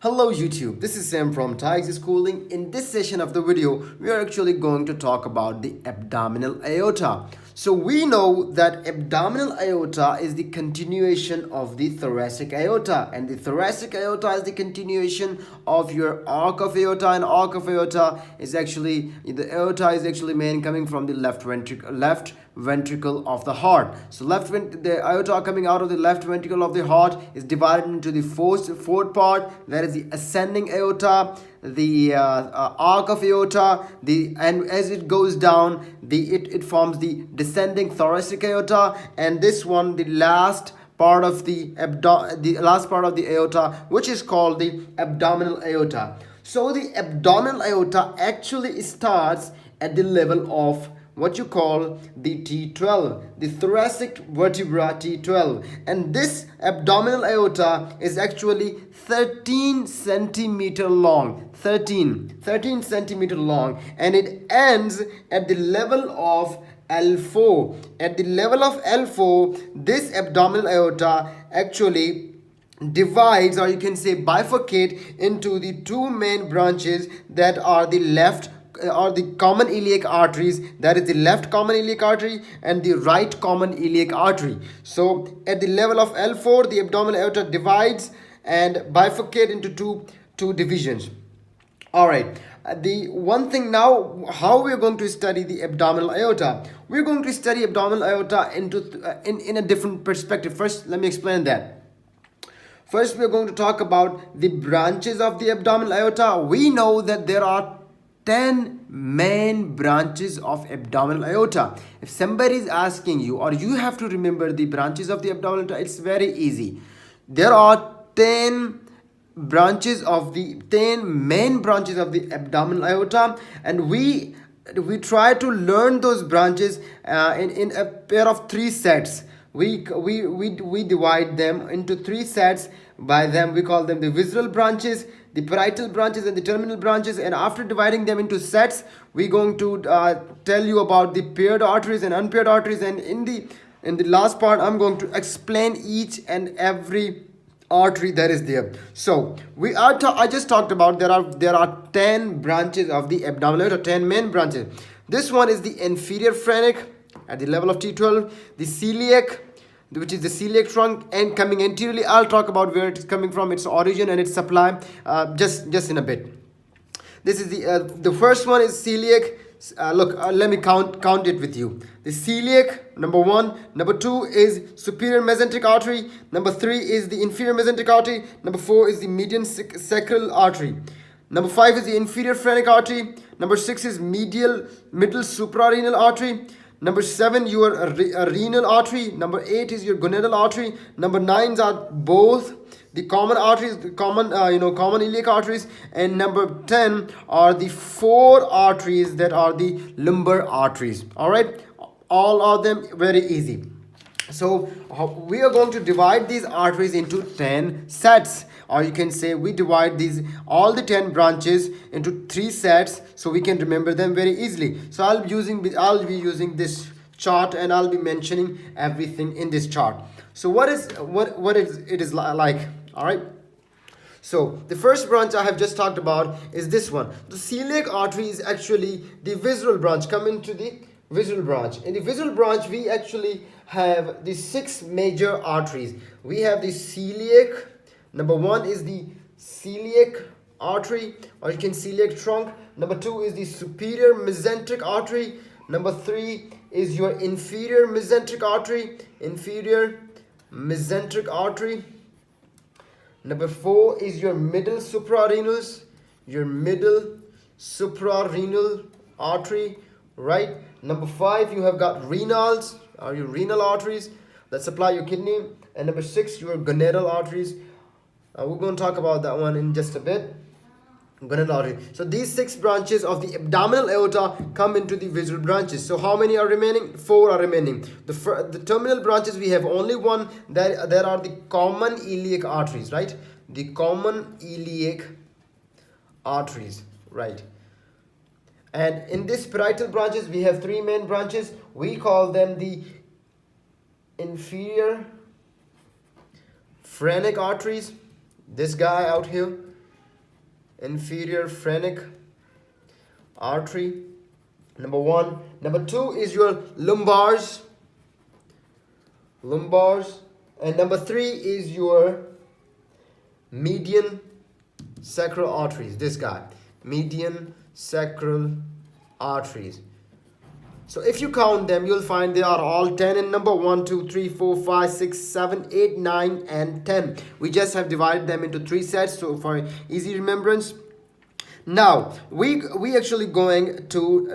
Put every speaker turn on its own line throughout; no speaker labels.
Hello YouTube, this is Sam from Tigers Schooling. In this session of the video, we are actually going to talk about the abdominal aorta. So we know that abdominal aorta is the continuation of the thoracic aorta, and the thoracic aorta is the continuation of your arc of aorta, and arc of aorta is actually, the aorta is actually main coming from the left ventricle of the heart. So the aorta coming out of the left ventricle of the heart is divided into the fourth part, that is the ascending aorta, the arc of aorta, and as it goes down, it forms the descending thoracic aorta, and this one, the last part of the aorta, which is called the abdominal aorta. So the abdominal aorta actually starts at the level of what you call the T12, the thoracic vertebra T12, and this abdominal aorta is actually 13 centimeter long, 13 centimeter long, and it ends at the level of L4. At the level of L4, this abdominal aorta actually divides, or you can say bifurcate, into the two main branches that are the left or the common iliac arteries, that is the left common iliac artery and the right common iliac artery. So at the level of L4, the abdominal aorta divides and bifurcate into two divisions. All right, the one thing now, how we're going to study the abdominal aorta. We're going to study abdominal aorta in a different perspective. First, let me explain that. First, we're going to talk about the branches of the abdominal aorta. We know that there are 10 main branches of abdominal aorta. If somebody is asking you, or you have to remember the branches of the abdominal aorta, it's very easy. There are 10 main branches of the abdominal aorta, and we try to learn those branches in a pair of 3 sets. We divide them into 3 sets. By them we call them the visceral branches, the parietal branches, and the terminal branches. And after dividing them into sets, we're going to tell you about the paired arteries and unpaired arteries, and in the last part I'm going to explain each and every artery that is there. So I just talked about there are 10 branches of the abdominal aorta, 10 main branches. This one is the inferior phrenic at the level of T12, the celiac, which is the celiac trunk, and coming anteriorly. I'll talk about where it is coming from, its origin and its supply, just in a bit. This is the first one is celiac. Let me count it with you. The celiac, number 1. Number 2 is superior mesenteric artery. Number 3 is the inferior mesenteric artery. Number 4 is the median sacral artery. Number 5 is the inferior phrenic artery. Number 6 is middle suprarenal artery. Number 7, your renal artery. Number 8 is your gonadal artery. Number 9 are both the common arteries, the common iliac arteries. And number 10 are the 4 arteries that are the lumbar arteries. All right, all of them very easy. So we are going to divide these arteries into 10 sets, or you can say we divide all the 10 branches into 3 sets so we can remember them very easily. So I'll be using this chart, and I'll be mentioning everything in this chart. So what is it like? All right. So the first branch I have just talked about is this one. The celiac artery is actually the visceral branch. Come into the visceral branch. In the visceral branch, we actually have the 6 major arteries. We have the celiac. Number 1 is the celiac artery, or you can celiac trunk. Number 2 is the superior mesenteric artery. Number 3 is your inferior mesenteric artery. Number 4 is your middle suprarenal artery, right? Number 5, you have got renals, or your renal arteries that supply your kidney. And number 6, your gonadal arteries. We're going to talk about that one in just a bit. Gonadal artery. So these 6 branches of the abdominal aorta come into the visceral branches. So how many are remaining? 4 are remaining. The terminal branches, we have only one. There are the common iliac arteries, right? The common iliac arteries, right? And in this parietal branches, we have 3 main branches. We call them the inferior phrenic arteries, this guy out here, inferior phrenic artery, number 1. Number 2 is your lumbars, and number 3 is your median sacral arteries, this guy, median sacral arteries. So if you count them, you'll find they are all 10 in number: 1, 2, 3, 4, 5, 6, 7, 8, 9, and 10. We just have divided them into 3 sets, so for easy remembrance. Now we actually going to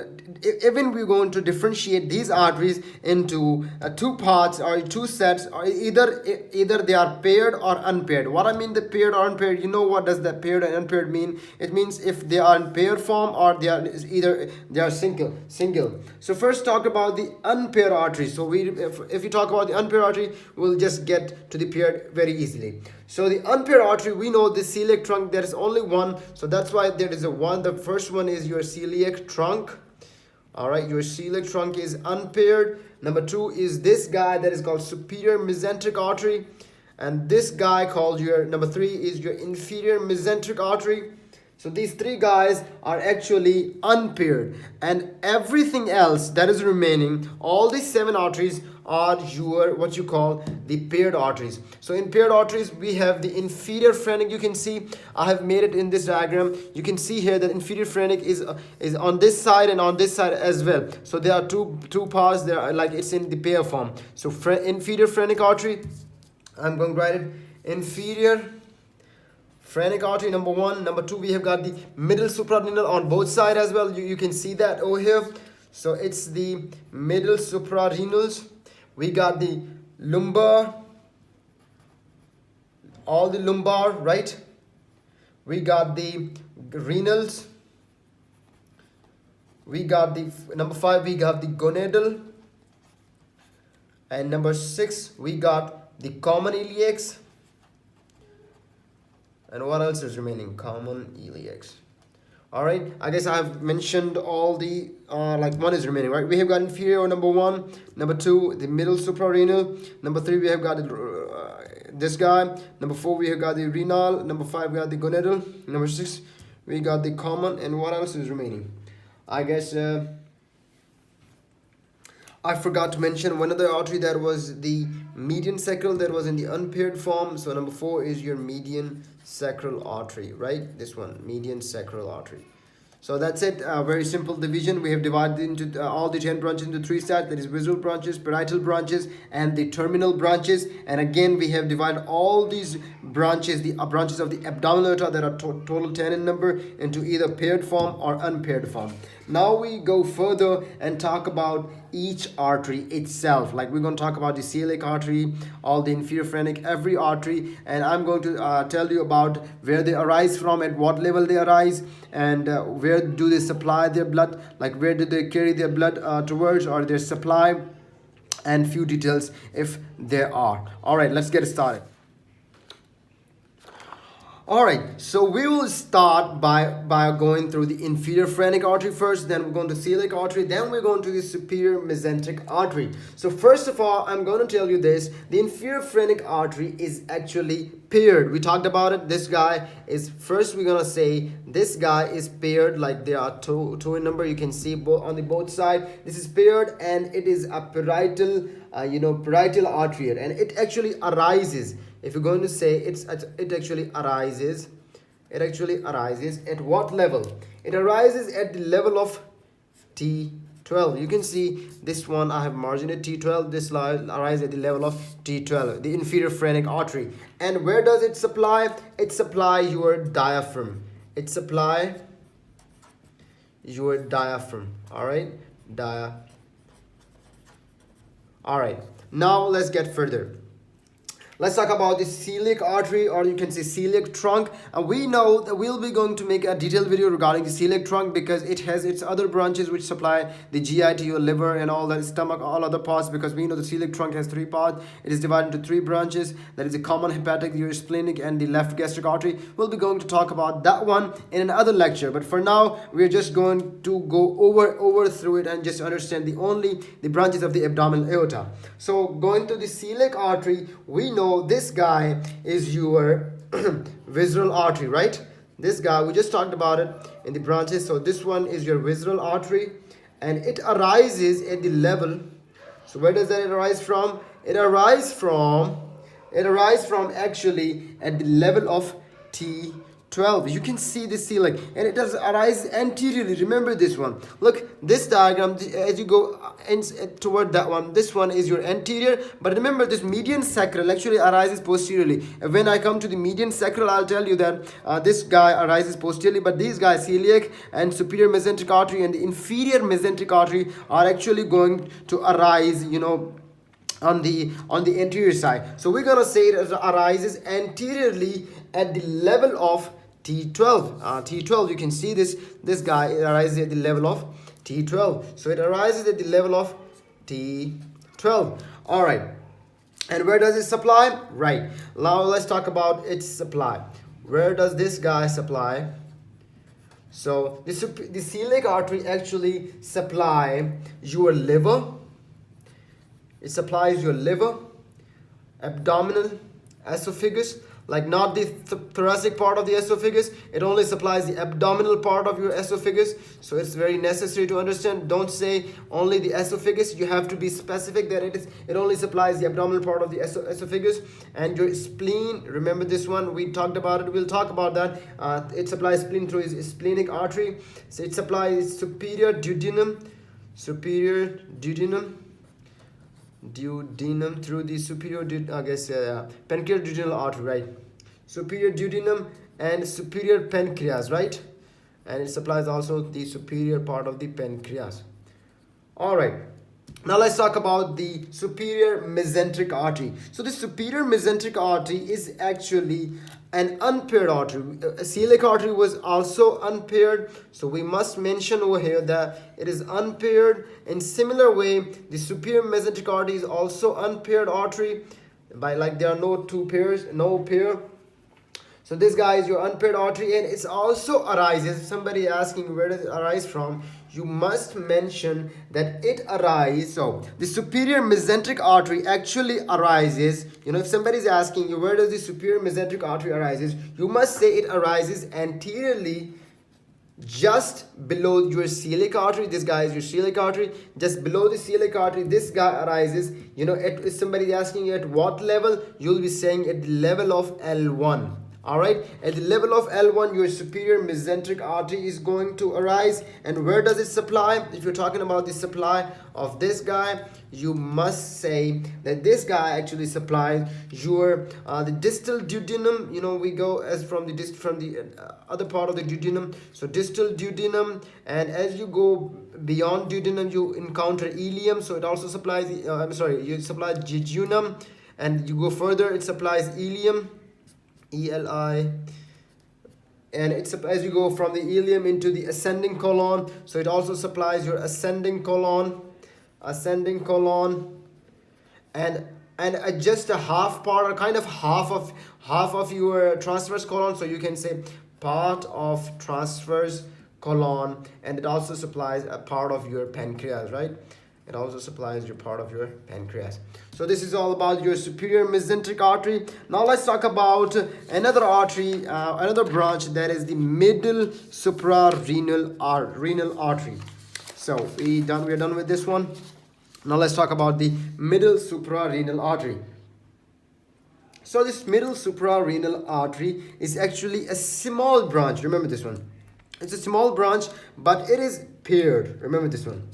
even we're going to differentiate these arteries into 2 parts or 2 sets, or either they are paired or unpaired. What I mean the paired or unpaired, you know what does the paired and unpaired mean? It means if they are in paired form or they are single. So first talk about the unpaired artery. So if you talk about the unpaired artery, we'll just get to the paired very easily. So the unpaired artery, we know the celiac trunk, there is only one, so that's why there is a one. The first one is your celiac trunk. All right, your celiac trunk is unpaired. Number 2 is this guy that is called superior mesenteric artery, and this guy called your number 3 is your inferior mesenteric artery. So these 3 guys are actually unpaired, and everything else that is remaining, all these 7 arteries are your what you call the paired arteries. So in paired arteries, we have the inferior phrenic. You can see I have made it in this diagram. You can see here that inferior phrenic is on this side and on this side as well. So there are two parts there, like it's in the pair form. So inferior phrenic artery, I'm going to write it inferior phrenic artery, number 1. Number 2, we have got the middle suprarenal on both sides as well. You can see that over here. So it's the middle suprarenals. We got the lumbar, all the lumbar, right? We got the renals. We got the number 5, we got the gonadal. And number 6, we got the common iliacs. And what else is remaining? Common iliacs. All right, I guess I have mentioned all the like one is remaining, right? We have got inferior, number 1. Number 2, the middle suprarenal. Number 3, we have got this guy. Number 4, we have got the renal. Number 5, we got the gonadal. Number 6, we got the common. And what else is remaining? I guess I forgot to mention one other artery, that was the median sacral, that was in the unpaired form. So number 4 is your median sacral artery, right? This one, median sacral artery. So that's it. Very simple division. We have divided into all the 10 branches into 3 sets. That is visual branches, parietal branches, and the terminal branches. And again, we have divided all these branches, the branches of the abdominal aorta, that are total 10 in number, into either paired form or unpaired form. Now we go further and talk about each artery itself. Like we're going to talk about the celiac artery, all the inferior phrenic, every artery, and I'm going to tell you about where they arise from, at what level they arise, and where do they supply their blood, like where do they carry their blood towards, or their supply, and few details if there are. All right, let's get started. Alright, so we will start by going through the inferior phrenic artery first, then we're going to celiac artery, then we're going to the superior mesenteric artery. So first of all, I'm going to tell you this: the inferior phrenic artery is actually paired. We talked about it. This guy is, first we're going to say this guy is paired, like there are two in number. You can see on the both side. This is paired, and it is a parietal, parietal arterial, and it actually arises. If you're going to say it actually arises at what level? It arises at the level of T12. You can see this one, I have margined it T12. This arises at the level of T12, the inferior phrenic artery. And where does it supply? It supplies your diaphragm. It supply your diaphragm. All right, all right. Now let's get further. Let's talk about the celiac artery, or you can say celiac trunk. And we know that we'll be going to make a detailed video regarding the celiac trunk, because it has its other branches which supply the GI to your liver and all that, stomach, all other parts, because we know the celiac trunk has 3 parts. It is divided into 3 branches. That is the common hepatic, your splenic, and the left gastric artery. We'll be going to talk about that one in another lecture. But for now, we're just going to go over through it and just understand the branches of the abdominal aorta. So going to the celiac artery, we know this guy is your visceral artery, right? This guy, we just talked about it in the branches. So this one is your visceral artery, and it arises at the level. So where does that arise from? It arises from actually at the level of T12. You can see the celiac, and it does arise anteriorly. Remember this one. Look, this diagram, as you go toward that one, this one is your anterior, but remember this median sacral actually arises posteriorly. When I come to the median sacral, I'll tell you that this guy arises posteriorly, but these guys, celiac and superior mesenteric artery and the inferior mesenteric artery, are actually going to arise, on the anterior side. So we're gonna say it arises anteriorly at the level of T12. T12, you can see this guy, it arises at the level of T12. So it arises at the level of T12. All right. And where does it supply? Right. Now let's talk about its supply. Where does this guy supply? So the celiac artery actually supply your liver. It supplies your liver, abdominal, esophagus, like not the thoracic part of the esophagus. It only supplies the abdominal part of your esophagus. So it's very necessary to understand. Don't say only the esophagus. You have to be specific that it only supplies the abdominal part of the esophagus. And your spleen, remember this one, we talked about it. We'll talk about that. It supplies spleen through its splenic artery. So it supplies superior duodenum through the superior pancreatic artery, right? Superior duodenum and superior pancreas, right? And it supplies also the superior part of the pancreas. All right. Now let's talk about the superior mesenteric artery. So the superior mesenteric artery is actually an unpaired artery. A celiac artery was also unpaired. So we must mention over here that it is unpaired. In similar way, the superior mesenteric artery is also unpaired artery. There are no pair. So this guy is your unpaired artery, and it also arises. If somebody asking where does it arise from, you must mention that it arises. So the superior mesenteric artery actually arises. If somebody is asking you where does the superior mesenteric artery arises, you must say it arises anteriorly, just below your celiac artery. This guy is your celiac artery. Just below the celiac artery, this guy arises. If somebody is asking you at what level, you'll be saying at the level of L1. All right, at the level of L1, your superior mesenteric artery is going to arise. And where does it supply? If you're talking about the supply of this guy, you must say that this guy actually supplies your the distal duodenum. We go as from the other part of the duodenum. So distal duodenum, and as you go beyond duodenum, you encounter ilium. So it also supplies you supply jejunum, and you go further, it supplies ilium. ELI, and it's as you go from the ilium into the ascending colon, so it also supplies your ascending colon, and just a half part, or kind of half of your transverse colon. So you can say part of transverse colon, and it also supplies a part of your pancreas, right? It also supplies your part of your pancreas. So this is all about your superior mesenteric artery. Now let's talk about another artery, another branch, that is the middle suprarenal artery. So we are done with this one. Now let's talk about the middle suprarenal artery. So this middle suprarenal artery is actually a small branch. Remember this one. It's a small branch, but it is paired. Remember this one.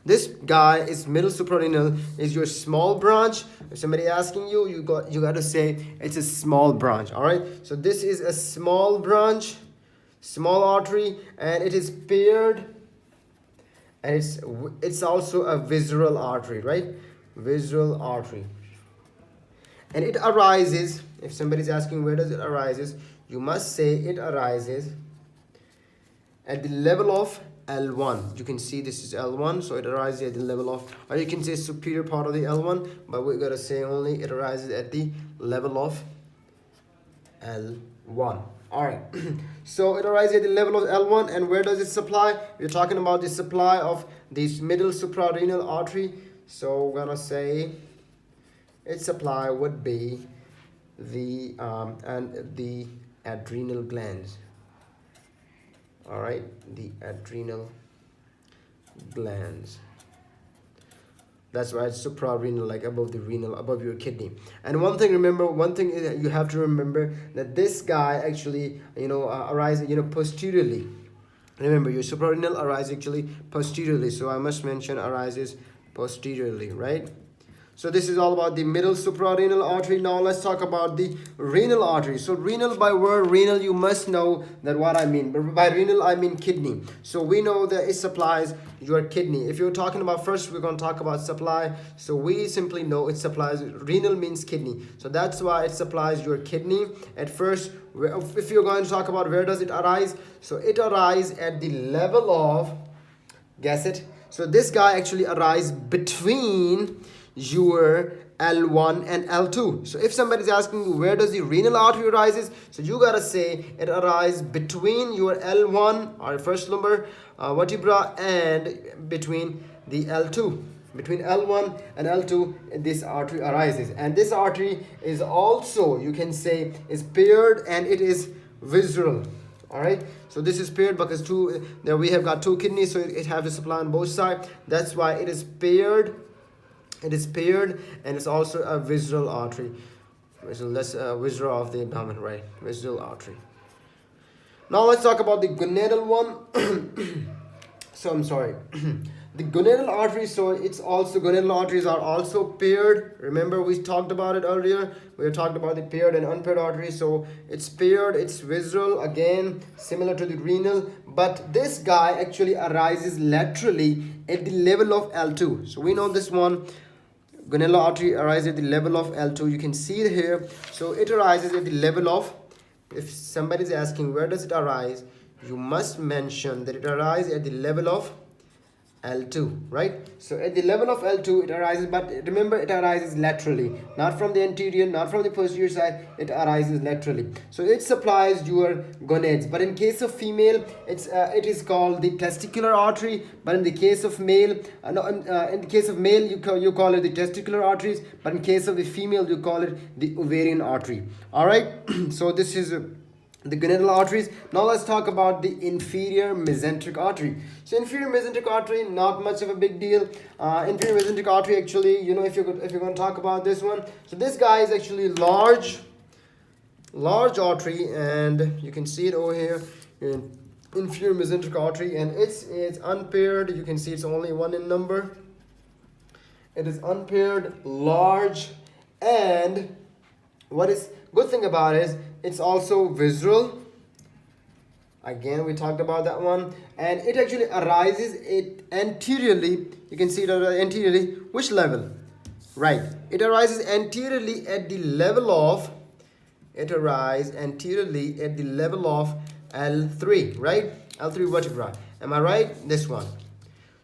This guy is middle suprarenal, is your small branch. If somebody asking you, you got to say it's a small branch. All right. So this is a small branch, small artery, and it is paired, and it's also a visceral artery, right? Visceral artery, and it arises. If somebody is asking where does it arises, you must say it arises at the level of L1. You can see this is L1, so it arises at the level of, or you can say superior part of the L1, but we're gonna say only it arises at the level of L1. All right. So it arises at the level of L1, and where does it supply? We're talking about the supply of this middle suprarenal artery. So we're gonna say its supply would be the adrenal glands. All right, the adrenal glands. That's why it's suprarenal, like above the renal, above your kidney. And one thing is that you have to remember that this guy actually, arises, posteriorly. Remember, your suprarenal arises actually posteriorly. So I must mention arises posteriorly, right? So this is all about the middle suprarenal artery. Now let's talk about the renal artery. So renal, by word renal, you must know that what I mean. But by renal, I mean kidney. So we know that it supplies your kidney. If you're talking about, first we're going to talk about supply. So we simply know it supplies, renal means kidney. So that's why it supplies your kidney. At first, if you're going to talk about where does it arise? So it arises at the level of, guess it. So this guy actually arises between your L1 and L2. So if somebody's asking you where does the renal artery arises, so you gotta say it arises between your L1 or first lumbar vertebra and between the L2. Between L1 and L2, this artery arises, and this artery is also, you can say, is paired and it is visceral. All right, so this is paired because there we have got two kidneys, so it has to supply on both sides. That's why it is paired. It is paired, and it's also a visceral artery. Visceral of the abdomen, right? Visceral artery. Now let's talk about the gonadal one. So I'm sorry. The gonadal artery, so it's also, gonadal arteries are also paired. Remember we talked about it earlier. We talked about the paired and unpaired arteries. So it's paired, it's visceral, again similar to the renal, but this guy actually arises laterally at the level of L2. So we know this one. Gonadal artery arises at the level of L2. You can see it here. So it arises at the level of, if somebody is asking where does it arise, you must mention that it arises at the level of L2, right? So at the level of L2 it arises, but remember it arises laterally, not from the anterior, not from the posterior side. It arises laterally. So it supplies your gonads, but in case of female, it is called the testicular artery. But in the case of male, in the case of male, you call it the testicular arteries, but in case of the female, you call it the ovarian artery. All right. So this is the gonadal arteries. Now let's talk about the inferior mesenteric artery. So inferior mesenteric artery, not much of a big deal. Inferior mesenteric artery, actually, if you're going to talk about this one, so this guy is actually large artery, and you can see it over here in inferior mesenteric artery, and it's unpaired. You can see it's only one in number. It is unpaired, large, and what is good thing about it is it's also visceral. Again, we talked about that one, and it actually arises anteriorly. You can see it anteriorly. Which level? Right. It arises anteriorly at the level of. It arises anteriorly at the level of L3. Right. L3 vertebra. Am I right? This one.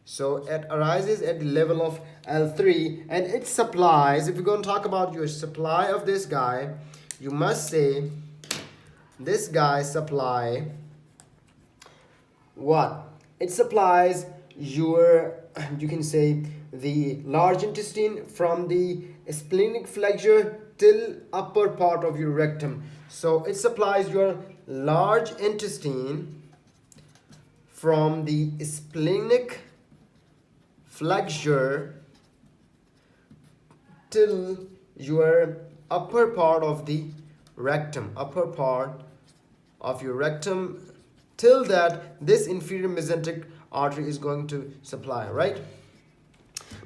So it arises at the level of L3, and it supplies. If we're going to talk about your supply of this guy, you must say this guy supply what? It supplies your, you can say, the large intestine from the splenic flexure till upper part of your rectum. So it supplies your large intestine from the splenic flexure till your upper part of the rectum, upper part of your rectum, till that this inferior mesenteric artery is going to supply, right?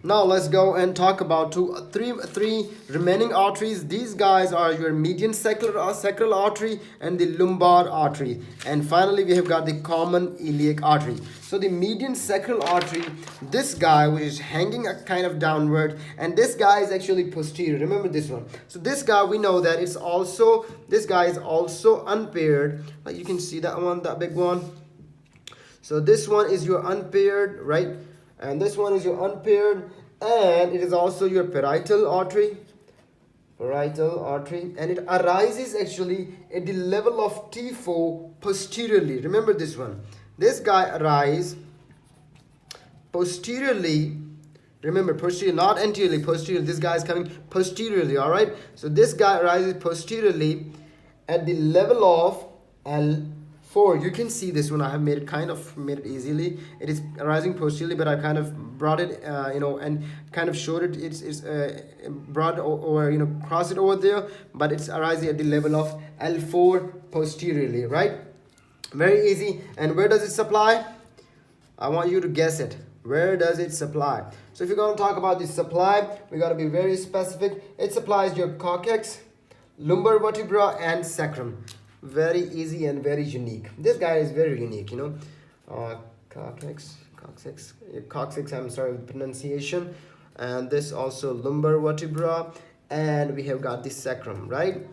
Now let's go and talk about three remaining arteries. These guys are your median sacral artery and the lumbar artery, and finally we have got the common iliac artery. So the median sacral artery, this guy which is hanging kind of downward, and this guy is actually posterior. Remember this one. So this guy, we know that this guy is also unpaired. Like you can see that one, that big one. So this one is your unpaired, right? And this one is your unpaired, and it is also your parietal artery, and it arises actually at the level of T4 posteriorly. Remember this one. This guy arises posteriorly. Remember, posterior, not anteriorly, posterior. This guy is coming posteriorly, all right? So this guy arises posteriorly at the level of L4. 4. You can see this one. I have made it easily. It is arising posteriorly, but I kind of brought it, and kind of showed it. It's brought or cross it over there, but it's arising at the level of L4 posteriorly, right? Very easy. And where does it supply? I want you to guess it. Where does it supply? So if you're going to talk about the supply, we got to be very specific. It supplies your coccyx, lumbar vertebra, and sacrum. Very easy and very unique. This guy is very unique, coccyx, I'm sorry with pronunciation. And this also lumbar vertebra, and we have got the sacrum, right?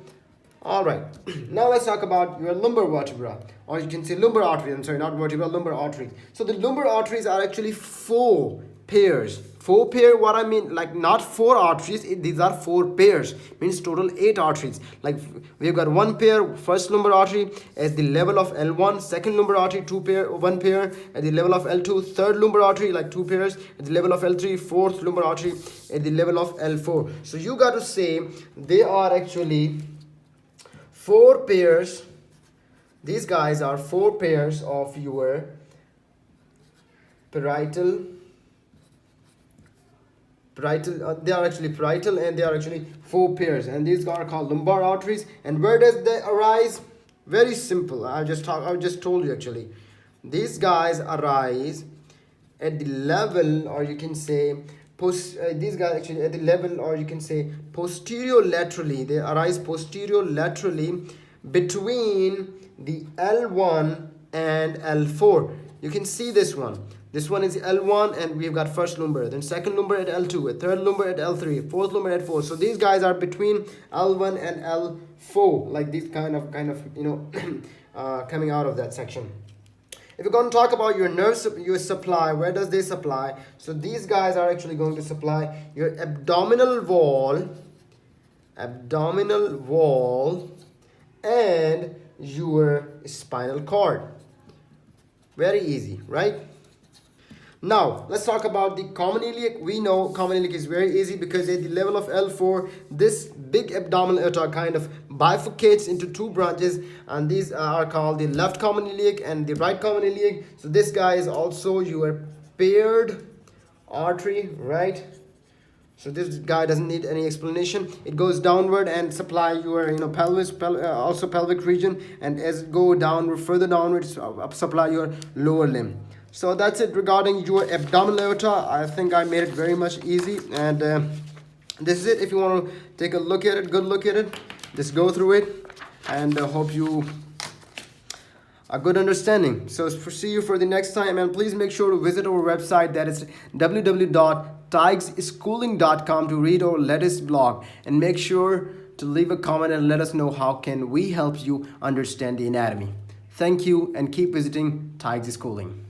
All right. Now let's talk about your lumbar vertebra, or you can say lumbar arteries. I'm sorry, not vertebra, lumbar arteries. So the lumbar arteries are actually 4 pairs. 4 pair, what I mean, like not 4 arteries, these are 4 pairs, means total 8 arteries. Like we've got 1 pair, first lumbar artery at the level of L1, second lumbar artery, 1 pair at the level of L2, third lumbar artery, like 2 pairs at the level of L3, fourth lumbar artery at the level of L4. So you got to say they are actually 4 pairs. These guys are 4 pairs of your parietal, they are actually parietal, and they are actually 4 pairs, and these are called lumbar arteries. And where does they arise? Very simple. I just told you actually. These guys arise at the level, or you can say these guys actually at the level, or you can say posterior laterally. They arise posterior laterally between the L1 and L4. You can see this one. This one is L1, and we've got first lumbar, then second lumbar at L2, a third lumbar at L3, fourth lumbar at 4. So these guys are between L1 and L4, like these kind of coming out of that section. If you're going to talk about your nerve, your supply, where does they supply? So these guys are actually going to supply your abdominal wall, and your spinal cord. Very easy, right? Now, let's talk about the common iliac. We know common iliac is very easy because at the level of L4, this big abdominal aorta kind of bifurcates into 2 branches, and these are called the left common iliac and the right common iliac. So this guy is also your paired artery, right? So this guy doesn't need any explanation. It goes downward and supply your pelvis, also pelvic region, and as it go downward, further downward, supply your lower limb. So that's it regarding your abdominal aorta. I think I made it very much easy, and this is it. If you want to take a look at it, good look at it, just go through it, and hope you a good understanding. So see you for the next time, and please make sure to visit our website, that is www.tigeschooling.com, to read our latest blog, and make sure to leave a comment and let us know how can we help you understand the anatomy. Thank you, and keep visiting Tige's Schooling.